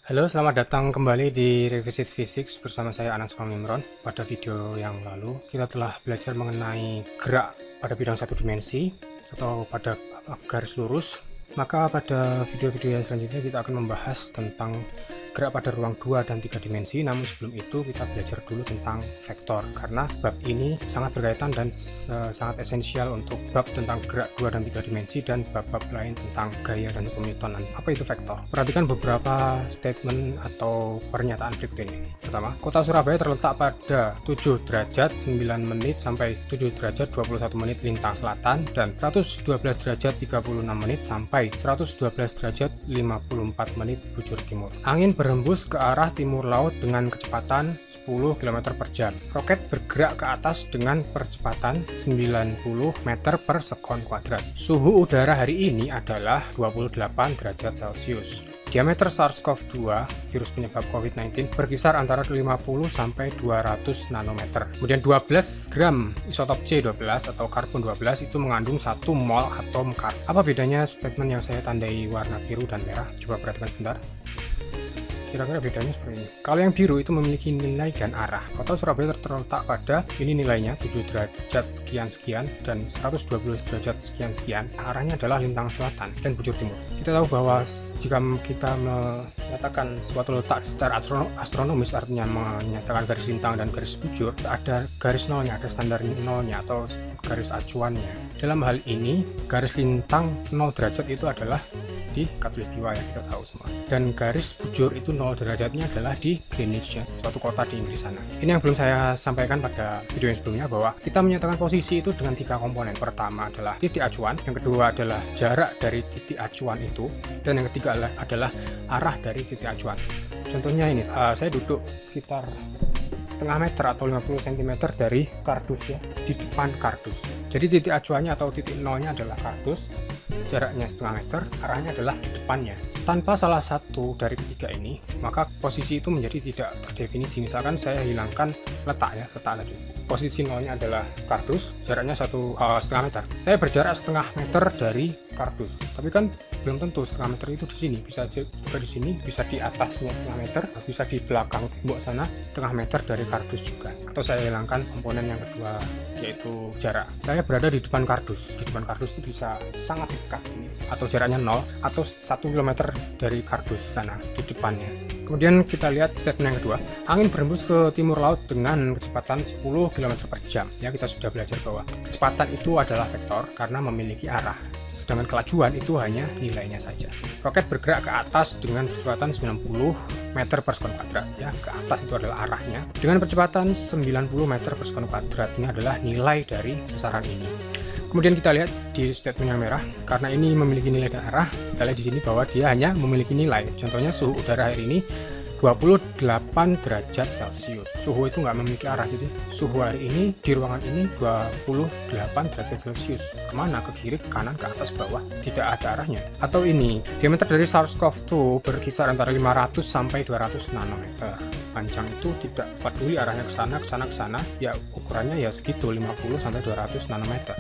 Halo, selamat datang kembali di Revisit Physics bersama saya Anas Imron. Pada video yang lalu, kita telah belajar mengenai gerak pada bidang satu dimensi atau pada garis lurus. Maka pada video-video yang selanjutnya kita akan membahas tentang gerak pada ruang 2 dan 3 dimensi. Namun sebelum itu kita belajar dulu tentang vektor, karena bab ini sangat berkaitan dan sangat esensial untuk bab tentang gerak 2 dan 3 dimensi dan bab-bab lain tentang gaya dan hukum Newton. Apa itu vektor? Perhatikan beberapa statement atau pernyataan berikut ini. Pertama, kota Surabaya terletak pada 7 derajat 9 menit sampai 7 derajat 21 menit lintang selatan dan 112 derajat 36 menit sampai 112 derajat 54 menit bujur timur. Angin berhembus ke arah timur laut dengan kecepatan 10 km per jam. Roket bergerak ke atas dengan percepatan 90 meter per sekon kuadrat. Suhu udara hari ini adalah 28 derajat Celcius. Diameter SARS-CoV-2, virus penyebab COVID-19, berkisar antara 50 sampai 200 nanometer. Kemudian 12 gram isotop C12 atau karbon 12 itu mengandung 1 mol atom karbon. Apa bedanya statement yang saya tandai warna biru dan merah? Coba perhatikan sebentar. Kira-kira bedanya seperti ini. Kalau yang biru itu memiliki nilai dan arah. Kota Surabaya terletak pada ini nilainya 7 derajat sekian-sekian dan 112 derajat sekian-sekian. Arahnya adalah lintang selatan dan bujur timur. Kita tahu bahwa jika kita menyatakan suatu letak secara astronomis, artinya menyatakan garis lintang dan garis bujur, ada garis nolnya, ada standar nolnya atau garis acuannya. Dalam hal ini, garis lintang 0 derajat itu adalah di Khatulistiwa yang kita tahu semua, dan garis bujur itu 0 derajatnya adalah di Greenwich, suatu kota di Inggris sana. Ini yang belum saya sampaikan pada video yang sebelumnya, bahwa kita menyatakan posisi itu dengan 3 komponen. Pertama adalah titik acuan, yang kedua adalah jarak dari titik acuan itu, dan yang ketiga adalah arah dari titik acuan. Contohnya ini, saya duduk sekitar setengah meter atau 50 cm dari kardus ya, di depan kardus. Jadi titik acuannya atau titik nolnya adalah kardus, jaraknya setengah meter, arahnya adalah di depannya. Tanpa salah satu dari ketiga ini, maka posisi itu menjadi tidak terdefinisi. Misalkan saya hilangkan letak tadi. Posisi nolnya adalah kardus, jaraknya setengah meter. Saya berjarak setengah meter dari kardus, tapi kan belum tentu setengah meter itu di sini, bisa juga di sini, bisa di atasnya setengah meter, bisa di belakang tembok sana setengah meter dari kardus juga. Atau saya hilangkan komponen yang kedua, yaitu jarak. Saya berada di depan kardus. Di depan kardus itu bisa sangat dekat ini, atau jaraknya 0 atau 1 km dari kardus sana di depannya. Kemudian kita lihat statement yang kedua, angin berhembus ke timur laut dengan kecepatan 10 km per jam. Ya, kita sudah belajar bahwa kecepatan itu adalah vektor karena memiliki arah, sedangkan kelajuan itu hanya nilainya saja. Roket bergerak ke atas dengan kecepatan 90 meter per sekon kuadrat. Ya, ke atas itu adalah arahnya dengan percepatan 90 meter per sekon kuadrat. Ini adalah nilai dari besaran ini. Kemudian kita lihat di statement yang merah, karena ini memiliki nilai dan arah, kita lihat di sini bahwa dia hanya memiliki nilai. Contohnya suhu udara hari ini 28 derajat Celcius. Suhu itu nggak memiliki arah, jadi suhu hari ini di ruangan ini 28 derajat Celcius. Kemana? Ke kiri, ke kanan, ke atas, bawah, tidak ada arahnya. Atau ini, diameter dari SARS-CoV-2 berkisar antara 500 sampai 200 nanometer. Panjang itu tidak peduli arahnya ke sana, ke sana, ke sana, ya ukurannya ya segitu, 50 sampai 200 nanometer.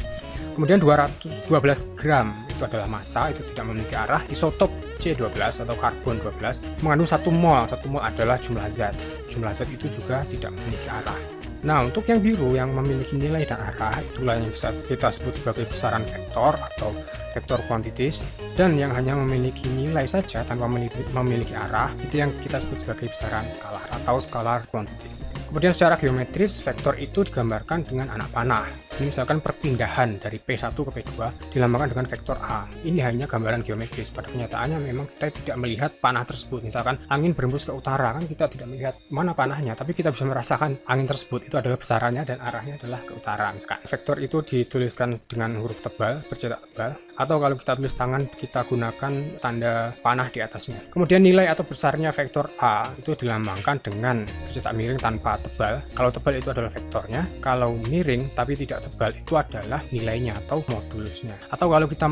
Kemudian 212 gram itu adalah massa, itu tidak memiliki arah. Isotop C12 atau karbon 12 mengandung 1 mol. 1 mol adalah jumlah zat. Jumlah zat itu juga tidak memiliki arah. Nah, untuk yang biru yang memiliki nilai dan arah, itulah yang bisa kita sebut sebagai besaran vektor atau vektor quantities, dan yang hanya memiliki nilai saja tanpa memiliki arah, itu yang kita sebut sebagai besaran skalar atau scalar quantities. Kemudian secara geometris, vektor itu digambarkan dengan anak panah. Ini misalkan perpindahan dari P1 ke P2 dilambangkan dengan vektor A. Ini hanya gambaran geometris. Pada kenyataannya memang kita tidak melihat panah tersebut. Misalkan angin berhembus ke utara, kan kita tidak melihat mana panahnya, tapi kita bisa merasakan angin tersebut itu adalah besarannya dan arahnya adalah ke utara. Misalkan vektor itu dituliskan dengan huruf tebal, bercetak tebal, atau kalau kita tulis tangan, kita gunakan tanda panah di atasnya. Kemudian nilai atau besarnya vektor A itu dilambangkan dengan bercetak miring tanpa tebal. Kalau tebal itu adalah vektornya, kalau miring tapi tidak tebal itu adalah nilainya atau modulusnya. Atau kalau kita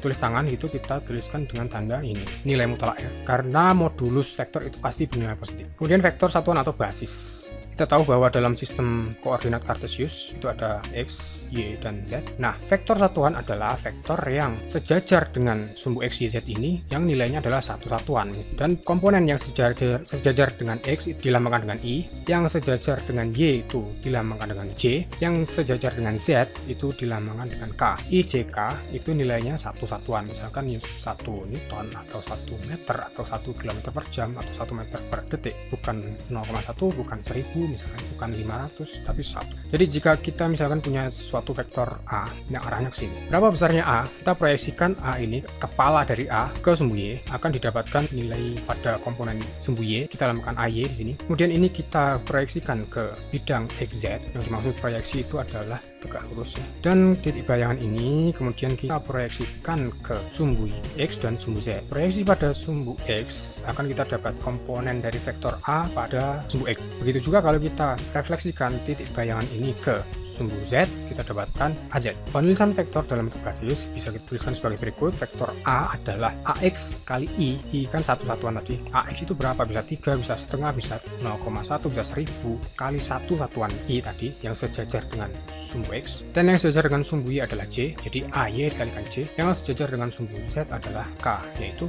tulis tangan gitu, kita tuliskan dengan tanda ini, nilai mutlak ya. Karena modulus vektor itu pasti bernilai positif. Kemudian vektor satuan atau basis. Kita tahu bahwa dalam sistem koordinat Cartesius itu ada X, Y, dan Z. Nah, vektor satuan adalah vektor yang sejajar dengan sumbu X, Y, Z ini yang nilainya adalah satu satuan, dan komponen yang sejajar dengan X itu dilambangkan dengan I, yang sejajar dengan Y itu dilambangkan dengan J, yang sejajar dengan Z itu dilambangkan dengan K. I, J, K itu nilainya satu satuan, misalkan 1 Newton atau 1 meter atau 1 km per jam atau 1 meter per detik, bukan 0,1, bukan 1000, misalkan bukan 500, tapi 1. Jadi jika kita misalkan punya suatu vektor A yang arahnya ke sini, berapa besarnya A, kita proyeksikan A ini, kepala dari A ke sumbu Y akan didapatkan nilai pada komponen sumbu Y, kita lambangkan AY di sini. Kemudian ini kita proyeksikan ke bidang XZ, yang dimaksud proyeksi itu adalah tegak lurus ya. Dan titik bayangan ini kemudian kita proyeksikan ke sumbu X dan sumbu Z. Proyeksi pada sumbu X akan kita dapat komponen dari vektor A pada sumbu X. Begitu juga kalau kita refleksikan titik bayangan ini ke sumbu Z, kita dapatkan AZ. Penulisan vektor dalam bentuk basis bisa kita tuliskan sebagai berikut. Vektor A adalah AX kali I kan satu satuan tadi. AX itu berapa? Bisa 3, bisa setengah, bisa 0,1, bisa 1000 kali satu satuan I tadi yang sejajar dengan sumbu X. Dan yang sejajar dengan sumbu Y adalah J, jadi AY dikalikan J. Yang sejajar dengan sumbu Z adalah K, yaitu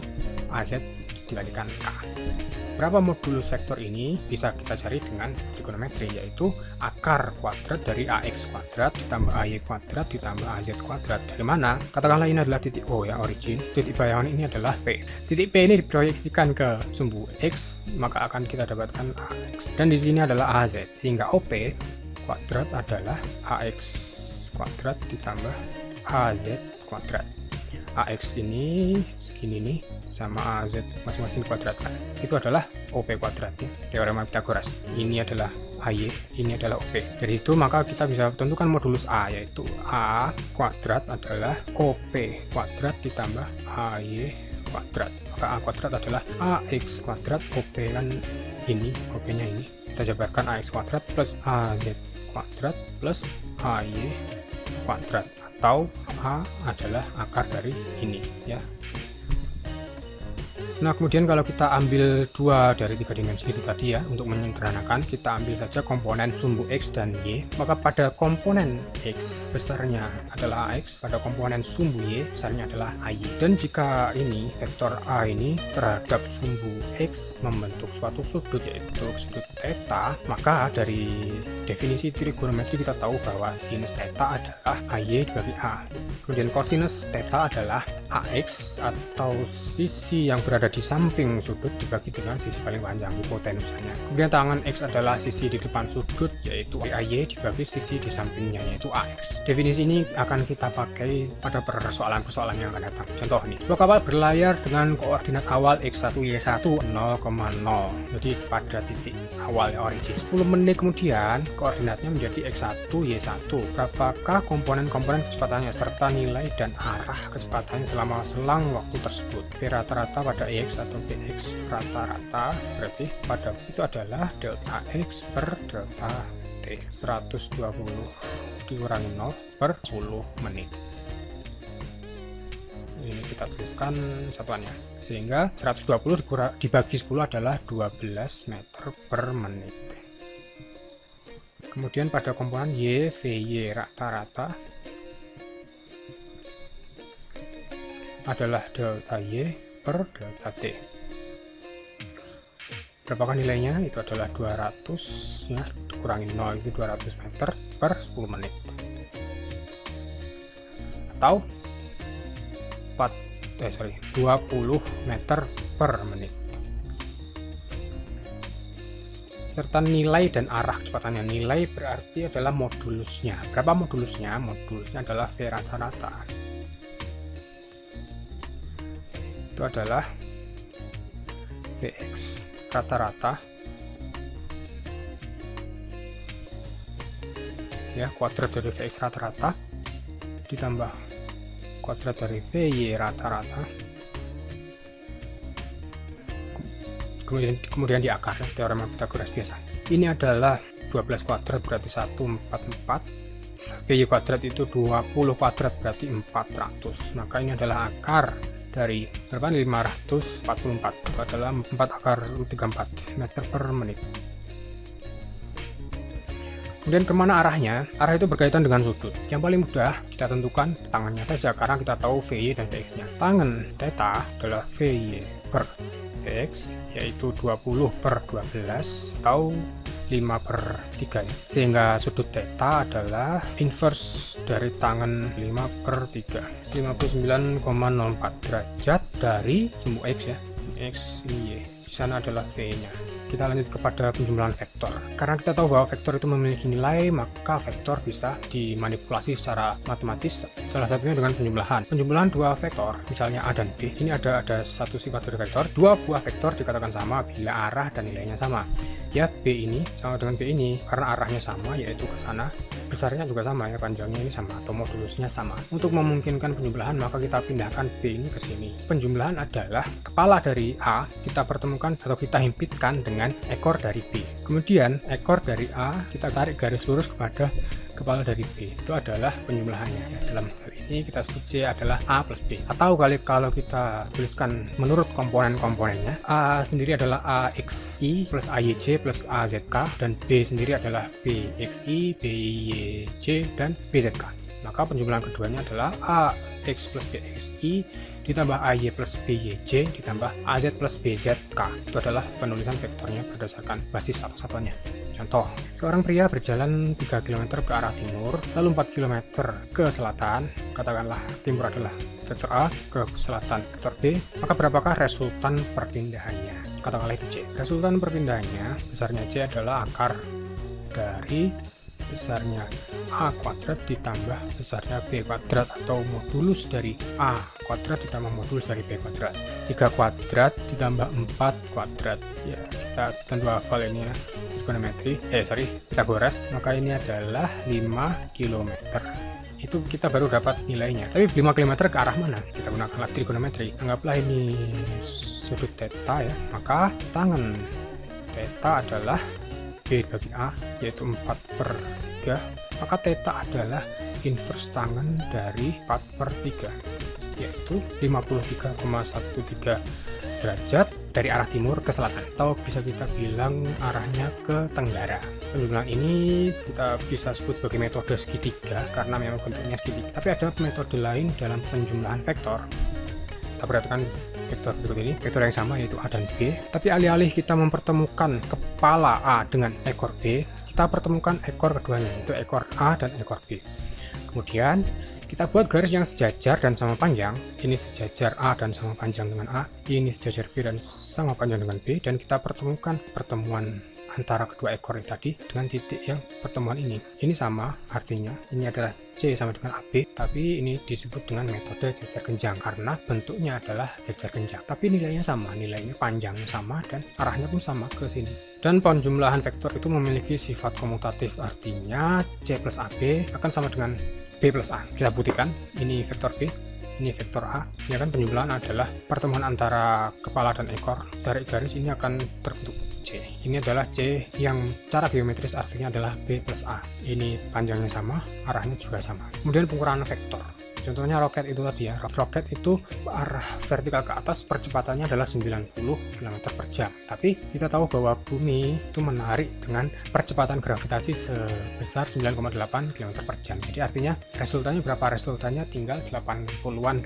AZ dikalikan K. Berapa modulus vektor ini bisa kita cari dengan trigonometri, yaitu akar kuadrat dari AX kuadrat ditambah AY kuadrat ditambah AZ kuadrat. Dari mana? Katakanlah ini adalah titik O ya, origin. Titik bayangan ini adalah P. Titik P ini diproyeksikan ke sumbu X, maka akan kita dapatkan AX. Dan di sini adalah AZ, sehingga OP kuadrat adalah AX kuadrat ditambah AZ kuadrat. AX ini segini nih sama AZ masing-masing kuadratkan, itu adalah OP kuadrat ya, teorema Pythagoras. Ini adalah AY, ini adalah OP. Dari itu maka kita bisa tentukan modulus A, yaitu A kuadrat adalah OP kuadrat ditambah AY kuadrat. Maka A kuadrat adalah AX kuadrat, OP kan ini, OP nya ini, kita jabarkan AX kuadrat plus AZ kuadrat plus AY kuadrat, atau A adalah akar dari ini ya. Nah, kemudian kalau kita ambil 2 dari 3 dimensi itu tadi ya, untuk menyederhanakan kita ambil saja komponen sumbu X dan Y, maka pada komponen X besarnya adalah AX, pada komponen sumbu Y besarnya adalah AY. Dan jika ini vektor A ini terhadap sumbu X membentuk suatu sudut, yaitu sudut theta, maka dari definisi trigonometri kita tahu bahwa sinus theta adalah AY dibagi A. Kemudian cosinus theta adalah AX atau sisi yang berada di samping sudut dibagi dengan sisi paling panjang, hipotenusanya. Kemudian tangan X adalah sisi di depan sudut, yaitu AY dibagi sisi di sampingnya, yaitu AX. Definisi ini akan kita pakai pada persoalan-persoalan yang akan datang. Contoh nih, sebuah kapal berlayar dengan koordinat awal X1 Y1 0,0. Jadi pada titik awal origin 10 menit kemudian koordinatnya menjadi X1 Y1. Berapakah komponen-komponen kecepatannya serta nilai dan arah kecepatannya selama selang waktu tersebut? V rata-rata pada X atau Vx rata-rata berarti pada itu adalah delta X per delta T, 120 dikurangi 0 per 10 menit. Ini kita tuliskan satuannya, sehingga 120 dibagi 10 adalah 12 meter per menit. Kemudian pada komponen Y, Vy rata-rata adalah delta Y per delta T. Berapakah nilainya? Itu adalah 200 ya, dikurangi 0 itu 200 meter per 10 menit. Atau 20 meter per menit. Serta nilai dan arah kecepatannya. Nilai berarti adalah modulusnya. Berapa modulusnya? Modulusnya adalah V rata-rata. Itu adalah Vx rata-rata ya, kuadrat dari Vx rata-rata ditambah kuadrat dari Vy rata-rata, kemudian di akar, teorema Pythagoras biasa. Ini adalah 12 kuadrat berarti 144, Vy kuadrat itu 20 kuadrat berarti 400, maka ini adalah akar dari berapa? 544, itu adalah 4 akar 34 meter per menit. Kemudian kemana arahnya? Arah itu berkaitan dengan sudut. Yang paling mudah kita tentukan tangannya saja, karena kita tahu VY dan VX-nya. Tangan theta adalah VY per VX, yaitu 20/12 atau 5/3 ya. Sehingga sudut theta adalah inverse dari tangan 5/3, 59,04 derajat dari sumbu X ya, X, Y. Di sana adalah V-nya. Kita lanjut kepada penjumlahan vektor. Karena kita tahu bahwa vektor itu memiliki nilai, maka vektor bisa dimanipulasi secara matematis, salah satunya dengan penjumlahan. Penjumlahan dua vektor, misalnya A dan B, ini ada satu sifat dari vektor. Dua buah vektor dikatakan sama bila arah dan nilainya sama. Ya, B ini sama dengan B ini, karena arahnya sama, yaitu ke sana. Besarnya juga sama ya, panjangnya ini sama, atau modulusnya sama. Untuk memungkinkan penjumlahan, maka kita pindahkan B ini ke sini. Penjumlahan adalah kepala dari A, kita pertemukan atau kita himpitkan dengan ekor dari B. Kemudian ekor dari A kita tarik garis lurus kepada kepala dari B. Itu adalah penjumlahannya ya. Dalam hal ini kita sebut C adalah A plus B. Atau kalau kita tuliskan menurut komponen-komponennya, A sendiri adalah AXI plus AYJ plus AZK, dan B sendiri adalah BXI, BYJ, dan BZK. Maka penjumlahan keduanya adalah AX plus BXI ditambah AY plus BYJ ditambah AZ plus BZK. Itu adalah penulisan vektornya berdasarkan basis satu-satunya. Contoh, seorang pria berjalan 3 km ke arah timur, lalu 4 km ke selatan, katakanlah timur adalah vektor A, ke selatan vektor B, maka berapakah resultan perpindahannya? Katakanlah itu C. Resultan perpindahannya, besarnya C adalah akar dari besarnya A kuadrat ditambah besarnya B kuadrat, atau modulus dari A kuadrat ditambah modulus dari B kuadrat. 3 kuadrat ditambah 4 kuadrat. Ya, kita tentu hafal ini ya, trigonometri. Pitagoras. Maka ini adalah 5 km. Itu kita baru dapat nilainya. Tapi 5 km ke arah mana? Kita gunakan alat trigonometri. Anggaplah ini sudut theta ya. Maka tangan theta adalah B bagi A, yaitu 4/3, maka theta adalah inverse tangan dari 4/3, yaitu 53,13 derajat dari arah timur ke selatan, atau bisa kita bilang arahnya ke tenggara. Penjumlahan ini kita bisa sebut sebagai metode segitiga karena memang bentuknya segitiga. Tapi ada metode lain dalam penjumlahan vektor. Kita perhatikan vektor berikut ini, vektor yang sama yaitu A dan B, tapi alih-alih kita mempertemukan kepala A dengan ekor B, kita pertemukan ekor keduanya, yaitu ekor A dan ekor B. Kemudian kita buat garis yang sejajar dan sama panjang. Ini sejajar A dan sama panjang dengan A, ini sejajar B dan sama panjang dengan B, dan kita pertemukan pertemuan antara kedua ekor tadi dengan titik yang pertemuan ini. Ini sama, artinya ini adalah C sama dengan AB, tapi ini disebut dengan metode jajar genjang karena bentuknya adalah jajar genjang. Tapi nilainya sama, nilainya panjangnya sama dan arahnya pun sama ke sini. Dan penjumlahan vektor itu memiliki sifat komutatif, artinya C plus AB akan sama dengan B plus A. Kita buktikan, ini vektor B, ini vektor A. Ini kan penjumlahan adalah pertemuan antara kepala dan ekor. Dari garis ini akan terbentuk C. Ini adalah C yang secara geometris artinya adalah B plus A. Ini panjangnya sama, arahnya juga sama. Kemudian pengurangan vektor. Contohnya roket itu tadi ya. Roket itu arah vertikal ke atas percepatannya adalah 90 km per jam. Tapi kita tahu bahwa bumi itu menarik dengan percepatan gravitasi sebesar 9,8 km per jam. Jadi artinya resultannya berapa? Resultannya tinggal 80-an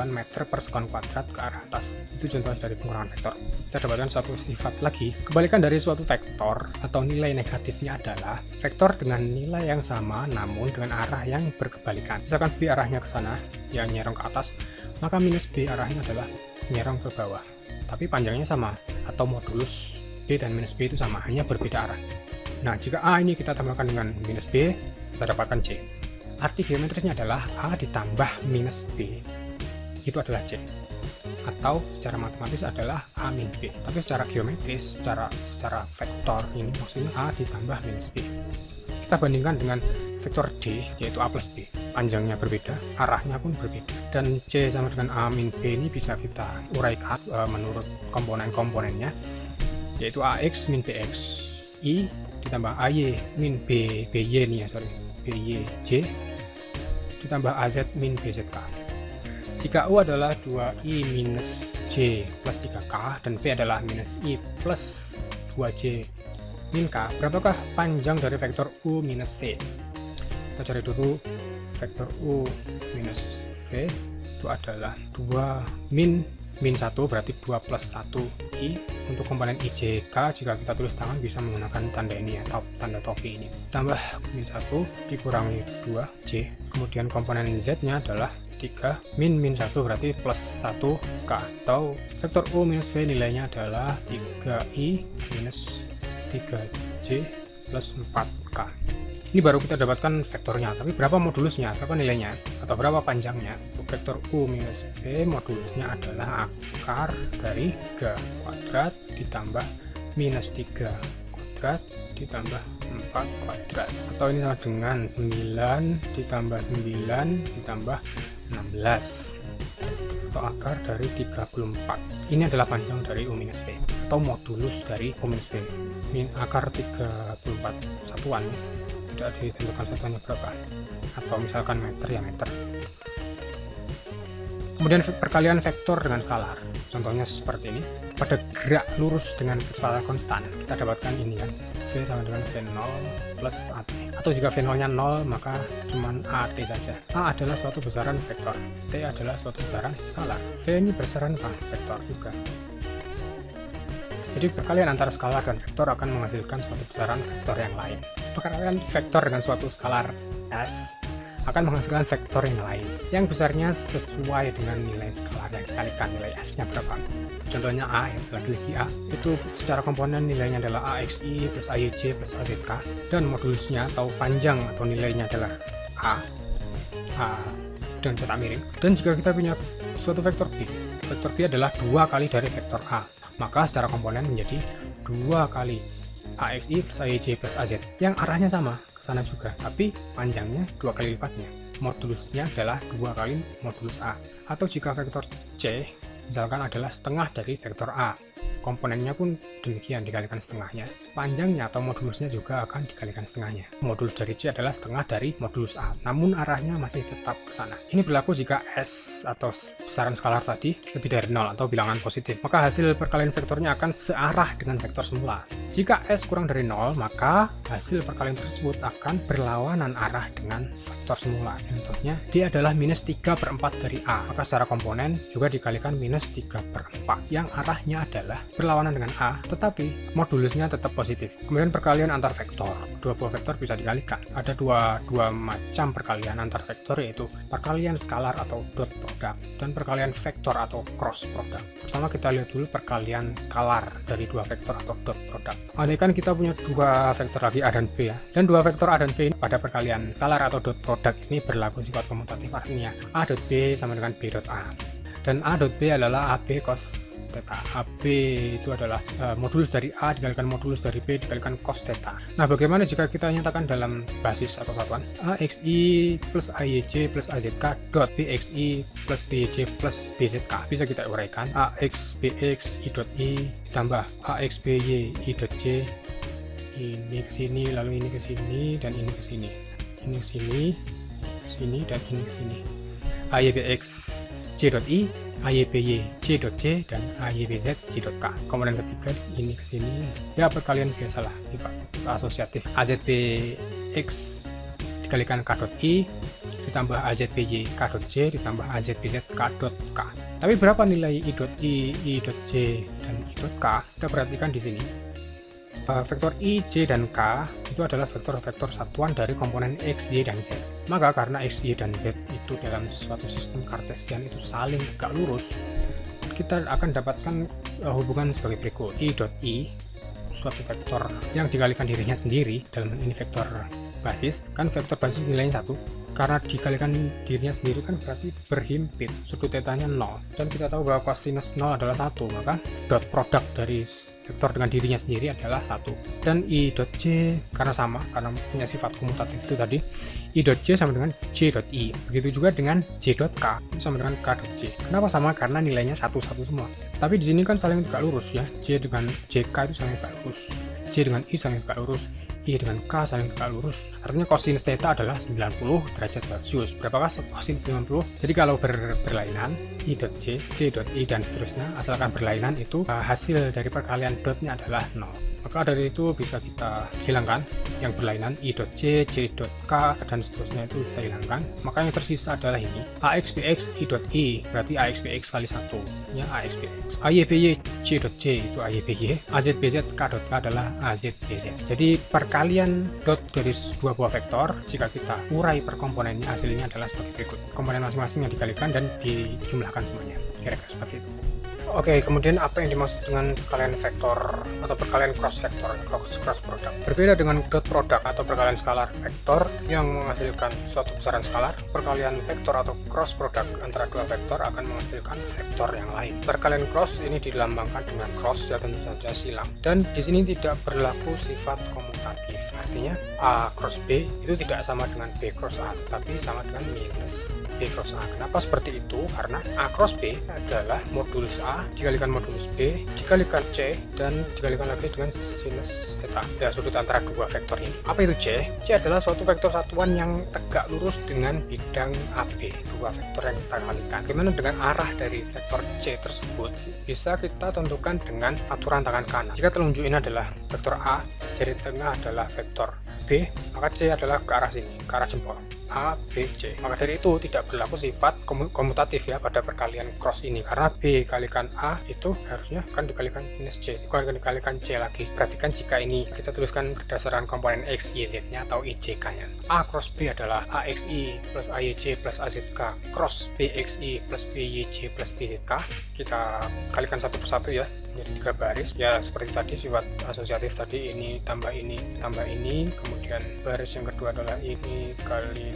meter per sekon kuadrat ke arah atas. Itu contoh dari pengurangan vektor. Kita dapatkan satu sifat lagi. Kebalikan dari suatu vektor atau nilai negatifnya adalah vektor dengan nilai yang sama namun dengan arah yang berkebalikan. Misalkan B arahnya ke sana, yang nyerong ke atas, maka minus B arahnya adalah nyerong ke bawah. Tapi panjangnya sama, atau modulus B dan minus B itu sama, hanya berbeda arah. Nah, jika A ini kita tambahkan dengan minus B, kita dapatkan C. Arti geometrisnya adalah A ditambah minus B, itu adalah C. Atau secara matematis adalah A min B. Tapi secara geometris, secara vektor ini maksudnya A ditambah minus B. Kita bandingkan dengan vektor D, yaitu A plus B. Panjangnya berbeda, arahnya pun berbeda. Dan C sama dengan A min B ini bisa kita uraikan menurut komponen-komponennya, yaitu AX min BX I ditambah AY min BY BYJ ditambah AZ min BZK. Jika U adalah 2I minus J plus 3K dan V adalah minus I plus 2J min K, berapakah panjang dari vektor U minus V? Kita cari dulu vektor U minus V itu adalah 2 min 1 berarti 2 plus 1 I. Untuk komponen IJK jika kita tulis tangan bisa menggunakan tanda ini atau tanda topi ini, tambah min 1 dikurangi 2 J, kemudian komponen Z nya adalah 3 min 1 berarti plus 1 K, atau vektor U minus V nilainya adalah 3I minus 3J plus 4K. Ini baru kita dapatkan vektornya, tapi berapa modulusnya, berapa nilainya, atau berapa panjangnya? Untuk vektor U minus V modulusnya adalah akar dari 3 kuadrat ditambah minus 3 kuadrat ditambah 4 kuadrat, atau ini sama dengan 9 ditambah 9 ditambah 16, atau akar dari 34. Ini adalah panjang dari U minus V, atau modulus dari U minus V. Min akar 34 satuan, tidak ditentukan satuannya berapa, atau misalkan meter ya meter. Kemudian perkalian vektor dengan skalar, contohnya seperti ini. Pada gerak lurus dengan kecepatan konstan, kita dapatkan ini kan, V sama dengan V0 plus AT, atau jika V0 nya 0 maka cuman AT saja. A adalah suatu besaran vektor, T adalah suatu besaran skalar, V ini besaran vektor juga. Jadi perkalian antara skalar dan vektor akan menghasilkan suatu besaran vektor yang lain. Perkalian vektor dengan suatu skalar S akan menghasilkan vektor yang lain yang besarnya sesuai dengan nilai skalar yang dikalikan nilai S-nya berapa. Contohnya A, ya, lagi-lagi A, itu secara komponen nilainya adalah AXI plus AYJ plus AZK, dan modulusnya atau panjang atau nilainya adalah A dan cetak miring. Dan jika kita punya suatu vektor B adalah 2 kali dari vektor A, maka secara komponen menjadi 2 kali AXI plus AYJ plus AZ yang arahnya sama ke sana juga, tapi panjangnya 2 kali lipatnya. Modulusnya adalah 2 kali modulus A. Atau jika vektor C misalkan adalah setengah dari vektor A, komponennya pun demikian dikalikan setengahnya, panjangnya atau modulusnya juga akan dikalikan setengahnya. Modulus dari C adalah setengah dari modulus A, namun arahnya masih tetap ke sana. Ini berlaku jika S atau besaran skalar tadi lebih dari 0 atau bilangan positif, maka hasil perkalian vektornya akan searah dengan vektor semula. Jika S kurang dari 0, maka hasil perkalian tersebut akan berlawanan arah dengan vektor semula. Contohnya, D adalah minus 3/4 dari A, maka secara komponen juga dikalikan minus 3/4, yang arahnya adalah berlawanan dengan A, tetapi modulusnya tetap positif. Kemudian perkalian antar vektor, dua buah vektor bisa dikalikan. Ada dua macam perkalian antar vektor, yaitu perkalian skalar atau dot product dan perkalian vektor atau cross product. Pertama kita lihat dulu perkalian skalar dari dua vektor atau dot product. Andaikan kita punya dua vektor lagi A dan B ya, dan dua vektor A dan B ini pada perkalian skalar atau dot product ini berlaku sifat komutatif, artinya A dot B sama dengan B dot A, dan A dot B adalah AB cos theta. AB itu adalah modulus dari A dikalikan modulus dari B dikalikan cos theta. Nah, bagaimana jika kita nyatakan dalam basis atau satuan? AXI plus AYJ plus AZK dot BXI plus BYJ plus BZK. Bisa kita uraikan AX BX I dot I tambah AX BY I dot J. Ini ke sini, lalu ini ke sini, dan ini ke sini. Ini ke sini, sini, dan ini ke sini. AYBX J dot I, AYBY J dot J, dan AYBZ J dot K. Komponen ketiga ini ke sini. Ya, perkalian biasalah sifat asosiatif. AZBX dikalikan K dot I ditambah AZBY K dot J ditambah AZBZ K dot K. Tapi berapa nilai I dot I dot J, dan I dot K? Kita perhatikan di sini. Vektor I, J, dan K itu adalah vektor-vektor satuan dari komponen X, Y, dan Z. Maka karena X, Y, dan Z itu dalam suatu sistem kartesian itu saling tegak lurus, kita akan dapatkan hubungan sebagai berikut. I dot I, suatu vektor yang dikalikan dirinya sendiri, dalam ini vektor basis, kan vektor basis nilainya 1, karena dikalikan dirinya sendiri kan berarti berhimpit, sudut tetanya 0, dan kita tahu bahwa cosinus 0 adalah 1, maka dot product dari vektor dengan dirinya sendiri adalah 1. Dan I dot J karena sama, karena punya sifat komutatif itu tadi, I dot J sama dengan J dot I. Begitu juga dengan J dot K itu sama dengan K dot J. Kenapa sama? Karena nilainya 1-1 semua. Tapi di sini kan saling tegak lurus ya. J dengan JK itu saling tegak lurus. J dengan I saling tegak lurus. I dengan K saling tegak lurus. Artinya cosinus theta adalah 90 derajat Celcius. Berapakah cosinus 90? Jadi kalau berlainan I dot J, J dot I, dan seterusnya, asalkan berlainan itu hasil dari perkalian dotnya adalah 0. Maka dari itu bisa kita hilangkan yang berlainan i.c, j.k, dan seterusnya itu kita hilangkan. Maka yang tersisa adalah ini axbx i.i, berarti axbx kali 1 ya, axbx. ayby c.c itu ayby, azbz k.k adalah azbz. Jadi perkalian dot dari dua buah vektor, jika kita urai per komponennya, hasilnya adalah sebagai berikut. Komponen masing-masing yang dikalikan dan dijumlahkan semuanya, kira-kira seperti itu. Oke, kemudian apa yang dimaksud dengan perkalian vektor atau perkalian cross vektor, cross product? Berbeda dengan dot product atau perkalian skalar vektor yang menghasilkan suatu besaran skalar, perkalian vektor atau cross product antara dua vektor akan menghasilkan vektor yang lain. Perkalian cross ini dilambangkan dengan cross, ya tentu saja silang, dan di sini tidak berlaku sifat komutatif. Artinya A cross B itu tidak sama dengan B cross A, tapi sama dengan minus B cross A. Kenapa seperti itu? Karena A cross B adalah modulus A dikalikan modulus B dikalikan C dan dikalikan lagi dengan sinus theta, ya, sudut antara dua vektor ini. Apa itu C? C adalah suatu vektor satuan yang tegak lurus dengan bidang AB, dua vektor yang kita kalikan. Bagaimana dengan arah dari vektor C tersebut? Bisa kita tentukan dengan aturan tangan kanan. Jika telunjuk ini adalah vektor A, jari tengah adalah vektor B, maka C adalah ke arah sini, ke arah jempol. A, B, C. Maka dari itu tidak berlaku sifat komutatif ya pada perkalian cross ini, karena B kalikan A itu harusnya kan dikalikan minus C, bukan dikalikan C lagi. Perhatikan jika ini kita tuliskan berdasarkan komponen X, Y, Z-nya atau IJK-nya. A cross B adalah AXI plus AYJ plus AZK cross BXI plus BYJ plus BZK. Kita kalikan satu persatu ya, menjadi 3 baris. Ya seperti tadi sifat asosiatif tadi, ini tambah ini tambah ini, kemudian baris yang kedua adalah ini kali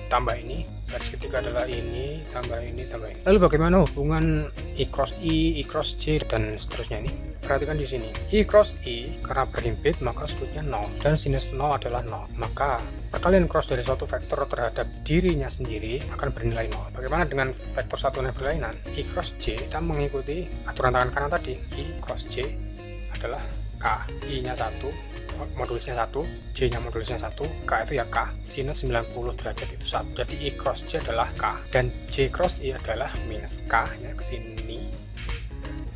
tambah ini, baris ketiga adalah ini tambah ini tambah ini. Lalu bagaimana hubungan I cross I cross C dan seterusnya ini? Perhatikan di sini, I cross I karena berhimpit maka sudutnya 0 dan sinus 0 adalah 0. Maka perkalian cross dari suatu vektor terhadap dirinya sendiri akan bernilai 0. Bagaimana dengan vektor satuan yang berlainan? I cross J, kita mengikuti aturan tangan kanan tadi. I cross J adalah K, I-nya 1, modulusnya 1, J-nya modulusnya 1, K itu ya K, sinus 90 derajat itu 1. Jadi I cross J adalah K, dan J cross I adalah minus K, ya ke sini.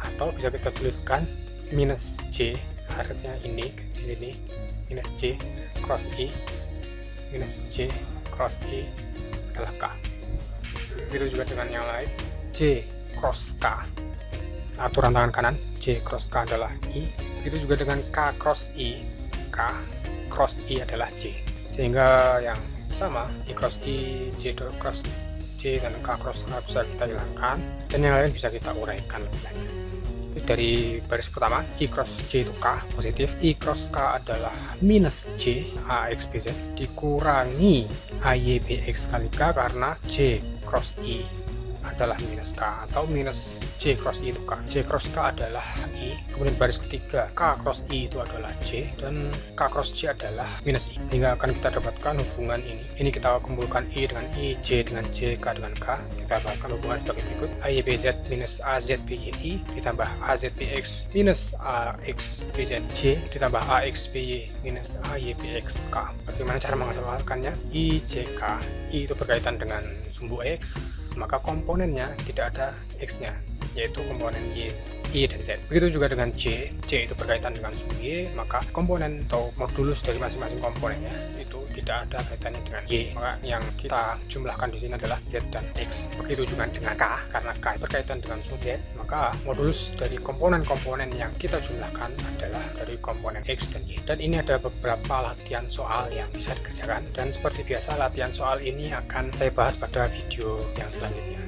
Atau bisa kita tuliskan minus J, artinya ini di sini, minus J cross I, minus J cross I adalah K. Begitu juga dengan yang lain, J cross K, aturan tangan kanan, J cross K adalah I. Begitu juga dengan K cross I, K cross I adalah J. Sehingga yang sama, I cross I, J cross J, dan K cross K bisa kita hilangkan, dan yang lain bisa kita uraikan lebih lanjut. Dari baris pertama, I cross J itu K positif, I cross K adalah minus J AXBZ dikurangi AYBX kali K, karena J cross I adalah minus K, atau minus J cross I itu K. J cross K adalah I, kemudian baris ketiga K cross I itu adalah J, dan K cross J adalah minus I. Sehingga akan kita dapatkan hubungan ini. Ini kita kumpulkan I dengan I, J dengan J, K dengan K. Kita dapatkan hubungan sebagai berikut. AYBZ minus AZBYI ditambah AZBX minus AXBZJ ditambah AXBY minus AYBX K. Bagaimana cara menghasilkannya? I, J, K. I itu berkaitan dengan sumbu X, maka komponennya tidak ada X-nya, yaitu komponen Y, dan Z. Begitu juga dengan J. J itu berkaitan dengan sumbu Y, maka komponen atau modulus dari masing-masing komponennya itu tidak ada kaitannya dengan Y. Maka yang kita jumlahkan di sini adalah Z dan X. Begitu juga dengan K, karena K berkaitan dengan sumbu Z, maka modulus dari komponen-komponen yang kita jumlahkan adalah dari komponen X dan Y. Dan ini ada beberapa latihan soal yang bisa dikerjakan, dan seperti biasa latihan soal ini akan saya bahas pada video yang selanjutnya.